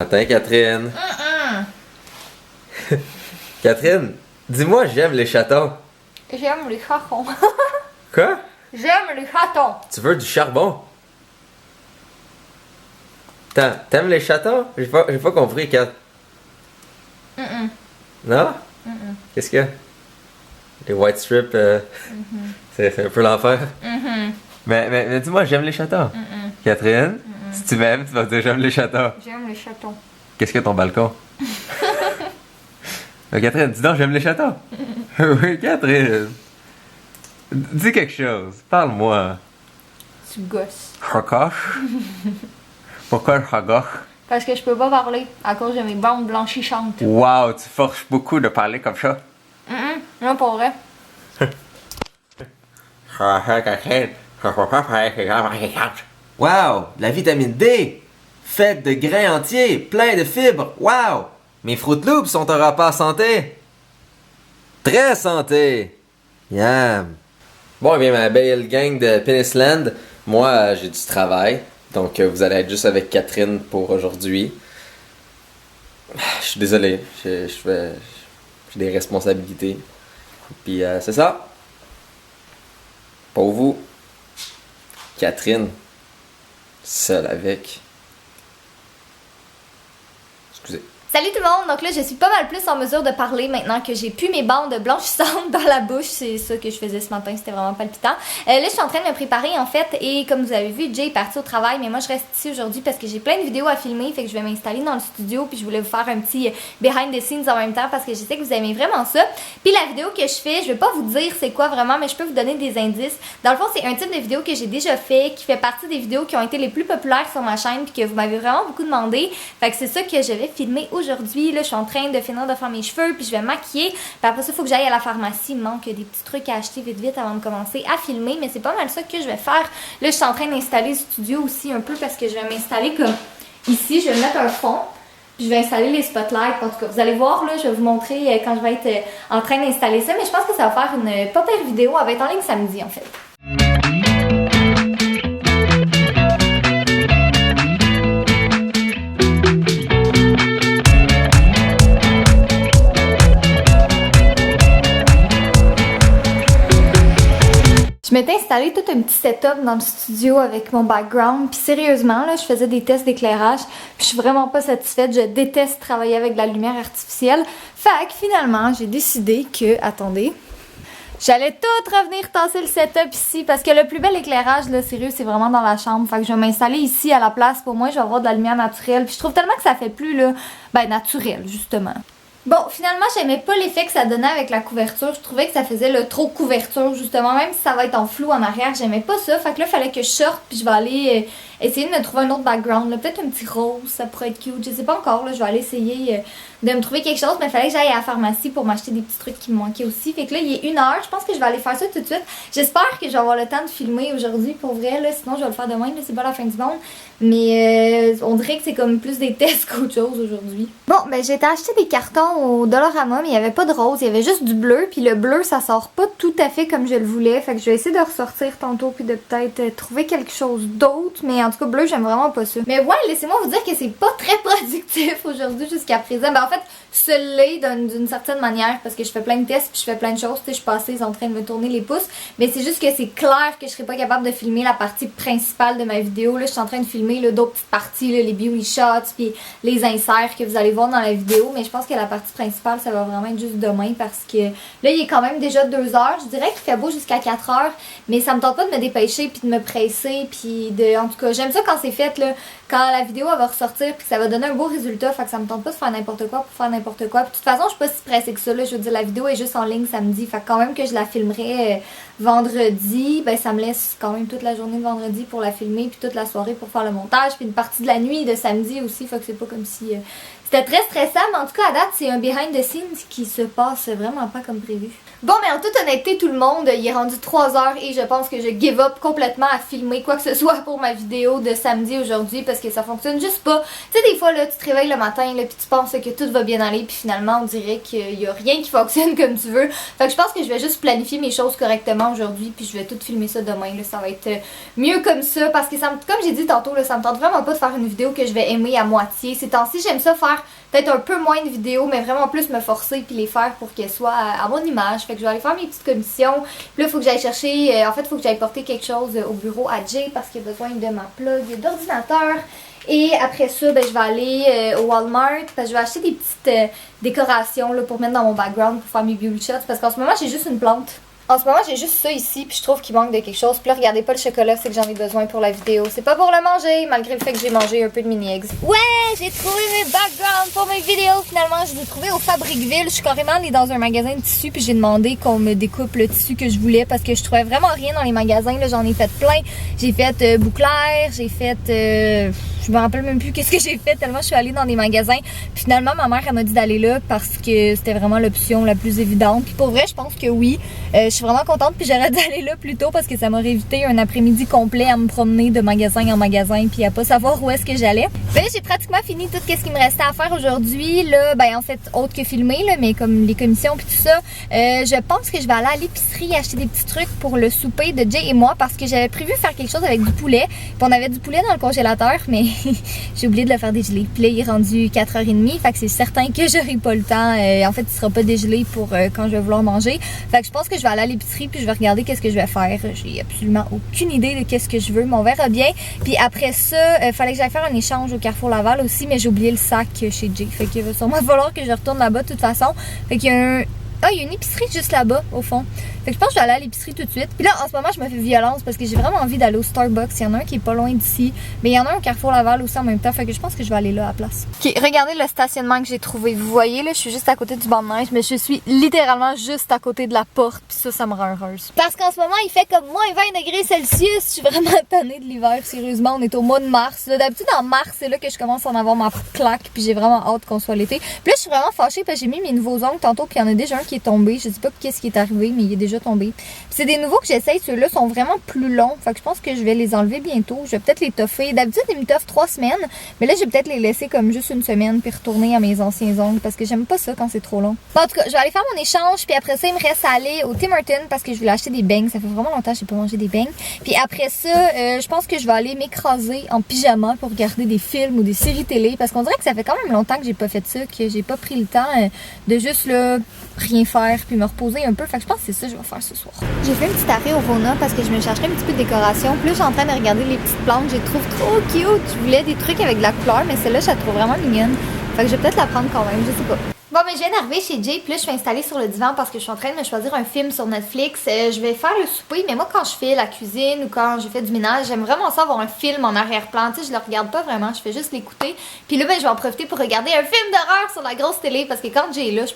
Attends, Catherine. Catherine, dis-moi, j'aime les chatons. J'aime les chatons. Quoi? J'aime les chatons. Tu veux du charbon? T'aimes les chatons? J'ai pas compris, Kat. Non? Qu'est-ce que? Les white strips, c'est un peu l'enfer. Mais dis-moi, j'aime les chatons. Catherine, si tu m'aimes, tu vas dire j'aime les chatons. J'aime les chatons. Qu'est-ce que ton balcon? Catherine, dis donc, j'aime les chatons. Oui, Catherine. Dis quelque chose. Parle-moi. Tu gosses. Chagoche? Pourquoi chagoche? Parce que je peux pas parler à cause de mes bandes blanchissantes. Wow, tu forces beaucoup de parler comme ça. Non, pas vrai. Wow, de la vitamine D, faite de grains entiers, plein de fibres. Wow, mes Fruit Loops sont un repas santé. Très santé. Yam. Bon, eh bien, ma belle gang de Penisland, moi, j'ai du travail. Donc, vous allez être juste avec Catherine pour aujourd'hui. Je suis désolé, j'ai des responsabilités. Puis, c'est ça. Pour vous, Catherine, seule avec. Excusez. Salut tout le monde! Donc là, je suis pas mal plus en mesure de parler maintenant que j'ai plus mes bandes blanchissantes dans la bouche. C'est ça que je faisais ce matin, c'était vraiment palpitant. Là, je suis en train de me préparer en fait et comme vous avez vu, Jay est parti au travail, mais moi je reste ici aujourd'hui parce que j'ai plein de vidéos à filmer, fait que je vais m'installer dans le studio puis je voulais vous faire un petit behind the scenes en même temps parce que je sais que vous aimez vraiment ça. Puis la vidéo que je fais, je vais pas vous dire c'est quoi vraiment, mais je peux vous donner des indices. Dans le fond, c'est un type de vidéo que j'ai déjà fait, qui fait partie des vidéos qui ont été les plus populaires sur ma chaîne puis que vous m'avez vraiment beaucoup demandé. Fait que c'est ça que je vais filmer aujourd'hui. Là, je suis en train de finir de faire mes cheveux, puis je vais me maquiller. Puis après ça, il faut que j'aille à la pharmacie. Il me manque des petits trucs à acheter vite avant de commencer à filmer, mais c'est pas mal ça que je vais faire. Là, je suis en train d'installer le studio aussi un peu parce que je vais m'installer comme ici. Je vais mettre un fond, puis je vais installer les spotlights. En tout cas, vous allez voir, là, je vais vous montrer quand je vais être en train d'installer ça, mais je pense que ça va faire une pas pire vidéo. Elle va être en ligne samedi, en fait. Je m'étais installé tout un petit setup dans le studio avec mon background, puis sérieusement, là, je faisais des tests d'éclairage, puis je suis vraiment pas satisfaite, je déteste travailler avec de la lumière artificielle. Fait que finalement, j'ai décidé que, attendez, j'allais tout revenir tasser le setup ici, parce que le plus bel éclairage, là, sérieux, c'est vraiment dans la chambre. Fait que je vais m'installer ici à la place, pour moi, je vais avoir de la lumière naturelle, puis je trouve tellement que ça fait plus, là, naturel, justement. Bon, finalement, j'aimais pas l'effet que ça donnait avec la couverture. Je trouvais que ça faisait le trop couverture, justement. Même si ça va être en flou en arrière, j'aimais pas ça. Fait que là, il fallait que je sorte, puis je vais aller essayer de me trouver un autre background. Peut-être un petit rose, ça pourrait être cute. Je sais pas encore, là. Je vais aller essayer de me trouver quelque chose. Mais il fallait que j'aille à la pharmacie pour m'acheter des petits trucs qui me manquaient aussi. Fait que là, il est 1h. Je pense que je vais aller faire ça tout de suite. J'espère que je vais avoir le temps de filmer aujourd'hui, pour vrai. Là. Sinon, je vais le faire demain. C'est pas la fin du monde. Mais on dirait que c'est comme plus des tests qu'autre chose aujourd'hui. Bon, ben j'ai été acheter des cartons au Dollarama, mais il n'y avait pas de rose, il y avait juste du bleu. Puis le bleu, ça sort pas tout à fait comme je le voulais. Fait que je vais essayer de ressortir tantôt puis de peut-être trouver quelque chose d'autre. Mais en tout cas, bleu, j'aime vraiment pas ça. Mais ouais, laissez-moi vous dire que c'est pas très productif aujourd'hui jusqu'à présent. Ben en fait, ce l'est d'une certaine manière parce que je fais plein de tests puis je fais plein de choses. Tu sais, je suis passée en train de me tourner les pouces. Mais c'est juste que c'est clair que je serais pas capable de filmer la partie principale de ma vidéo. Là, je suis en train de filmer d'autres petites parties, là, les beauty shots puis les inserts que vous allez voir dans la vidéo. Mais je pense que la partie principale, ça va vraiment être juste demain parce que là, il est quand même déjà 2h. Je dirais qu'il fait beau jusqu'à 4h. Mais ça me tente pas de me dépêcher puis de me presser. Puis de. En tout cas, j'aime ça quand c'est fait, là. Quand la vidéo elle va ressortir puis que ça va donner un beau résultat, fait que ça me tente pas de faire n'importe quoi pour faire n'importe quoi. Puis de toute façon, je suis pas si pressée que ça, là. Je veux dire, la vidéo est juste en ligne samedi, fait que quand même que je la filmerai vendredi, ben ça me laisse quand même toute la journée de vendredi pour la filmer puis toute la soirée pour faire le montage puis une partie de la nuit de samedi aussi, fait que c'est pas comme si c'était très stressant, mais en tout cas à date c'est un behind the scenes qui se passe vraiment pas comme prévu. Bon, mais en toute honnêteté, tout le monde, il est rendu 3h et je pense que je give up complètement à filmer quoi que ce soit pour ma vidéo. vidéo de samedi aujourd'hui parce que ça fonctionne juste pas. Tu sais, des fois, là, tu te réveilles le matin, là, puis tu penses que tout va bien aller, puis finalement, on dirait qu'il y a rien qui fonctionne comme tu veux. Fait que je pense que je vais juste planifier mes choses correctement aujourd'hui, puis je vais tout filmer ça demain, là, ça va être mieux comme ça, parce que comme j'ai dit tantôt, là, ça me tente vraiment pas de faire une vidéo que je vais aimer à moitié. Ces temps-ci, j'aime ça faire peut-être un peu moins de vidéos, mais vraiment plus me forcer puis les faire pour qu'elles soient à mon image. Fait que je vais aller faire mes petites commissions. Puis là, il faut que j'aille chercher, en fait, il faut que j'aille porter quelque chose au bureau à Jay parce qu'il a besoin de ma plug d'ordinateur. Et après ça, ben, je vais aller au Walmart parce que je vais acheter des petites décorations là, pour mettre dans mon background pour faire mes beauty shots parce qu'en ce moment, j'ai juste une plante. En ce moment, j'ai juste ça ici, puis je trouve qu'il manque de quelque chose. Puis là, regardez pas le chocolat, c'est que j'en ai besoin pour la vidéo. C'est pas pour le manger, malgré le fait que j'ai mangé un peu de mini eggs. Ouais, j'ai trouvé mes backgrounds pour mes vidéos. Finalement, je les ai trouvés au Fabricville. Je suis carrément allée dans un magasin de tissu, puis j'ai demandé qu'on me découpe le tissu que je voulais parce que je trouvais vraiment rien dans les magasins. Là, j'en ai fait plein. J'ai fait Bouclair, j'ai fait... je me rappelle même plus qu'est-ce que j'ai fait tellement je suis allée dans des magasins. Puis finalement, ma mère, elle m'a dit d'aller là parce que c'était vraiment l'option la plus évidente. Puis pour vrai, je pense que oui. Je suis vraiment contente, puis j'aurais dû aller là plus tôt parce que ça m'aurait évité un après-midi complet à me promener de magasin en magasin puis à pas savoir où est-ce que j'allais. Puis là, j'ai pratiquement fini tout ce qui me restait à faire aujourd'hui. Là, ben en fait, autre que filmer, là, mais comme les commissions puis tout ça, je pense que je vais aller à l'épicerie acheter des petits trucs pour le souper de Jay et moi parce que j'avais prévu faire quelque chose avec du poulet. Puis on avait du poulet dans le congélateur, mais j'ai oublié de le faire dégeler. Puis là, il est rendu 4h30, fait que c'est certain que j'aurai pas le temps. En fait, il sera pas dégelé pour quand je vais vouloir manger. Fait que je pense que je vais aller à l'épicerie puis je vais regarder qu'est-ce que je vais faire. J'ai absolument aucune idée de qu'est-ce que je veux, mais on verra bien. Puis après ça, fallait que j'aille faire un échange au Carrefour Laval aussi, mais j'ai oublié le sac chez Jay. Fait qu'il va sûrement falloir que je retourne là-bas de toute façon. Fait qu'il y a il y a une épicerie juste là-bas, au fond. Fait que je pense que je vais aller à l'épicerie tout de suite. Puis là, en ce moment, je me fais violence parce que j'ai vraiment envie d'aller au Starbucks. Il y en a un qui est pas loin d'ici. Mais il y en a un au Carrefour Laval aussi en même temps. Fait que je pense que je vais aller là à la place. Ok, regardez le stationnement que j'ai trouvé. Vous voyez, là, je suis juste à côté du banc de neige, mais je suis littéralement juste à côté de la porte. Puis ça me rend heureuse. Parce qu'en ce moment, il fait comme moins 20 degrés Celsius. Je suis vraiment tannée de l'hiver, sérieusement. On est au mois de mars. D'habitude, en mars, c'est là que je commence à en avoir ma claque. Puis j'ai vraiment hâte qu'on soit l'été. Puis là, je suis vraiment fâchée parce que j'ai mis mes nouveaux ongles tantôt. Puis il y en a déjà un qui est tombé. Je sais pas qu'est-ce qui est arrivé, mais il est déjà tombé. Puis c'est des nouveaux que j'essaye. Ceux-là sont vraiment plus longs. Fait que je pense que je vais les enlever bientôt. Je vais peut-être les toffer. D'habitude, ils me toffent 3 semaines. Mais là, je vais peut-être les laisser comme juste une semaine. Puis retourner à mes anciens ongles. Parce que j'aime pas ça quand c'est trop long. Bon, en tout cas, je vais aller faire mon échange. Puis après ça, il me reste à aller au Tim Hortons. Parce que je voulais acheter des beignes. Ça fait vraiment longtemps que j'ai pas mangé des beignes. Puis après ça, je pense que je vais aller m'écraser en pyjama pour regarder des films ou des séries télé. Parce qu'on dirait que ça fait quand même longtemps que j'ai pas fait ça. Que j'ai pas pris le temps de juste là, rien faire. Puis me reposer un peu. Fait que je pense que c'est ça que je vais faire ce soir. J'ai fait un petit arrêt au Rona parce que je me chercherais un petit peu de décoration. Puis là, je suis en train de regarder les petites plantes. Je les trouve trop cute. Je voulais des trucs avec de la couleur, mais celle-là, je la trouve vraiment mignonne. Fait que je vais peut-être la prendre quand même, je sais pas. Bon, mais je viens d'arriver chez Jay, puis là, je suis installée sur le divan parce que je suis en train de me choisir un film sur Netflix. Je vais faire le souper, mais moi, quand je fais la cuisine ou quand je fais du ménage, j'aime vraiment ça avoir un film en arrière-plan. Tu sais, je le regarde pas vraiment, je fais juste l'écouter. Puis là, ben, je vais en profiter pour regarder un film d'horreur sur la grosse télé parce que quand Jay est là, je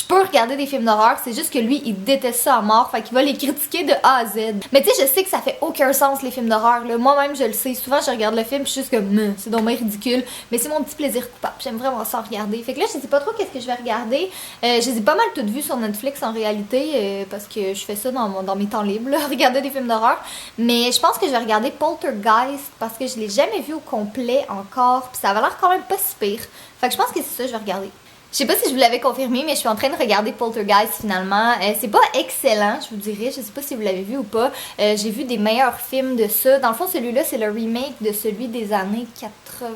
peux regarder des films d'horreur. C'est juste que lui, il déteste ça à mort, fait qu'il va les critiquer de A à Z. Mais tu sais, je sais que ça fait aucun sens, les films d'horreur. Moi-même, je le sais. Souvent, je regarde le film, puis je suis juste comme, c'est dommage ridicule. Mais c'est mon petit plaisir coupable. J'aime vraiment ça regarder. Fait que là, je sais pas trop qu'est-ce que je vais regarder. Je les ai pas mal toutes vues sur Netflix en réalité parce que je fais ça dans mes temps libres, là, regarder des films d'horreur. Mais je pense que je vais regarder Poltergeist parce que je l'ai jamais vu au complet encore. Puis ça avait l'air quand même pas si pire. Fait que je pense que c'est ça que je vais regarder. Je sais pas si je vous l'avais confirmé, mais je suis en train de regarder Poltergeist finalement. C'est pas excellent, je vous dirais. Je sais pas si vous l'avez vu ou pas. J'ai vu des meilleurs films de ça. Dans le fond, celui-là, c'est le remake de celui des années 80,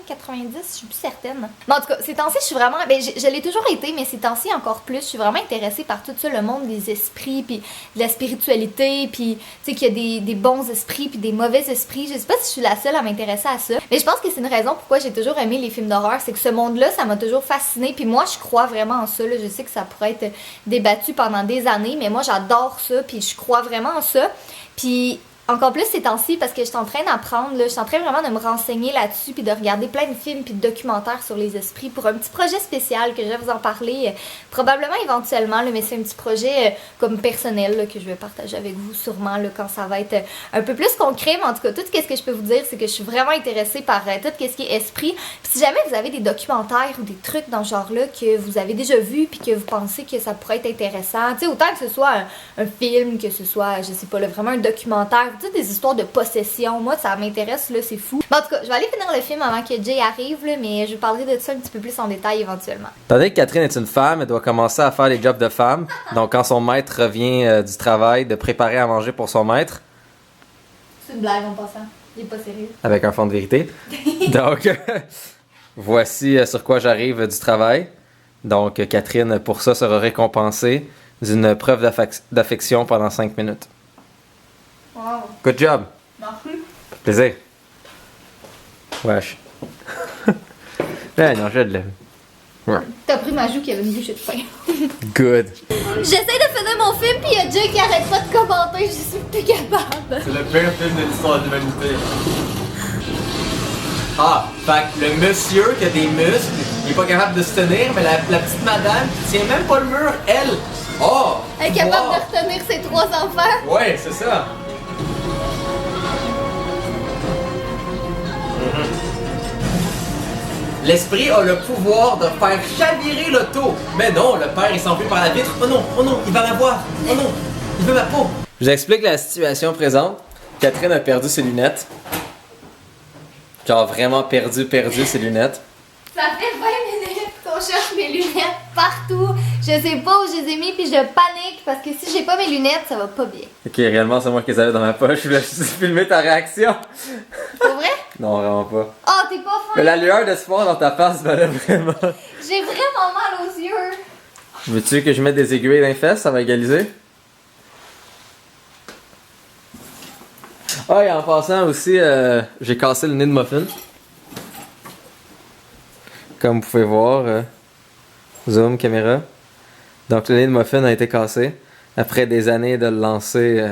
90, je suis plus certaine. Mais en tout cas, ces temps-ci, je suis vraiment... je l'ai toujours été, mais ces temps-ci encore plus. Je suis vraiment intéressée par tout ça, le monde des esprits, puis de la spiritualité, puis tu sais qu'il y a des bons esprits, puis des mauvais esprits. Je sais pas si je suis la seule à m'intéresser à ça. Mais je pense que c'est une raison pourquoi j'ai toujours aimé les films d'horreur. C'est que ce monde-là, ça m'a toujours fascinée. Puis moi, je crois vraiment en ça. Là. Je sais que ça pourrait être débattu pendant des années, mais moi, j'adore ça, puis je crois vraiment en ça. Puis encore plus ces temps-ci parce que je suis en train d'apprendre, je suis en train vraiment de me renseigner là-dessus puis de regarder plein de films puis de documentaires sur les esprits pour un petit projet spécial que je vais vous en parler probablement éventuellement, là, mais c'est un petit projet comme personnel là, que je vais partager avec vous sûrement là, quand ça va être un peu plus concret, mais en tout cas, tout ce que je peux vous dire, c'est que je suis vraiment intéressée par tout ce qui est esprit. Puis si jamais vous avez des documentaires ou des trucs dans ce genre-là que vous avez déjà vu puis que vous pensez que ça pourrait être intéressant, tu sais, autant que ce soit un film, que ce soit, je sais pas, là, vraiment un documentaire tu sais, des histoires de possession. Moi, ça m'intéresse, là, c'est fou. Mais en tout cas, je vais aller finir le film avant que Jay arrive, là, mais je parlerai de ça un petit peu plus en détail éventuellement. Tandis que Catherine est une femme, elle doit commencer à faire les jobs de femme. Donc, quand son maître revient du travail, de préparer à manger pour son maître. C'est une blague en passant. Il est pas sérieux. Avec un fond de vérité. Donc, voici sur quoi j'arrive du travail. Donc, Catherine, pour ça, sera récompensée d'une preuve d'affection pendant 5 minutes. Wow. Good job. Merci. Plaisir. Wesh. Ben non, je l'ai. Ouais. T'as pris ma joue qui avait une bouchée de pain. Good. J'essaie de finir mon film, puis il y a Jay qui arrête pas de commenter, je suis plus capable. C'est le pire film de l'histoire de l'humanité. Ah, fait que le monsieur qui a des muscles, il est pas capable de se tenir, mais la petite madame qui tient même pas le mur, elle. Oh! Elle est capable de retenir ses 3 enfants. Ouais, c'est ça. L'esprit a le pouvoir de faire chavirer l'auto. Mais non, le père il s'enfuit par la vitre. Oh non, il va la voir. Oh non, il veut ma peau. Je vous explique la situation présente. Catherine a perdu ses lunettes. Genre vraiment perdu ses lunettes. Ça fait 20 minutes qu'on cherche mes lunettes partout. Je sais pas où je les ai mis, puis je panique parce que si j'ai pas mes lunettes, ça va pas bien. Ok, réellement, c'est moi qui les avais dans ma poche. Je voulais juste filmer ta réaction. Pas vrai? Non, vraiment pas. Oh, t'es pas fin. Mais la lueur d'espoir dans ta face valait vraiment. J'ai vraiment mal aux yeux. Veux-tu que je mette des aiguilles dans les fesses? Ça va égaliser? Ah, et en passant aussi, j'ai cassé le nez de muffin. Comme vous pouvez voir. Zoom, caméra. Donc le nez de muffin a été cassé. Après des années de le lancer,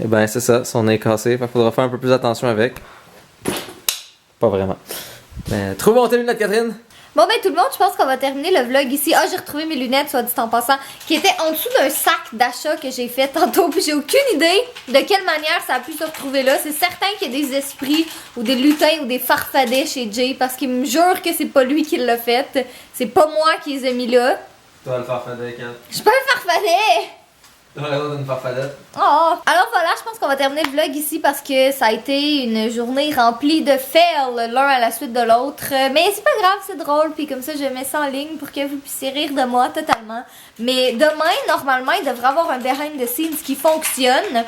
et ben c'est ça, son nez est cassé. Fait qu'il faudra faire un peu plus attention avec. Pas vraiment. Mais trouve mon tes lunettes, Catherine! Bon ben tout le monde, je pense qu'on va terminer le vlog ici. Ah, j'ai retrouvé mes lunettes, soit dit en passant, qui étaient en dessous d'un sac d'achat que j'ai fait tantôt. Puis j'ai aucune idée de quelle manière ça a pu se retrouver là. C'est certain qu'il y a des esprits ou des lutins ou des farfadets chez Jay parce qu'il me jure que c'est pas lui qui l'a fait. C'est pas moi qui les ai mis là. Toi, le farfadet, Kat. Je suis pas un farfadet! T'as raison d'une farfadette. Oh! Alors voilà, je pense qu'on va terminer le vlog ici parce que ça a été une journée remplie de fails l'un à la suite de l'autre. Mais c'est pas grave, c'est drôle. Puis comme ça, je mets ça en ligne pour que vous puissiez rire de moi totalement. Mais demain, normalement, il devrait avoir un behind the scenes qui fonctionne.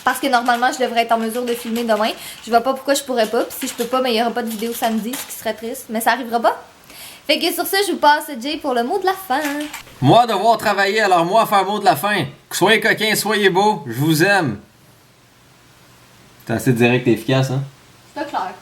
Parce que normalement, je devrais être en mesure de filmer demain. Je vois pas pourquoi je pourrais pas. Puis si je peux pas, mais il y aura pas de vidéo samedi, ce qui serait triste. Mais ça arrivera pas. Fait que sur ça, je vous passe Jay pour le mot de la fin. Moi, devoir travailler, alors moi, faire le mot de la fin. Soyez coquins, soyez beaux, je vous aime. T'as assez direct et efficace, hein? C'est pas clair.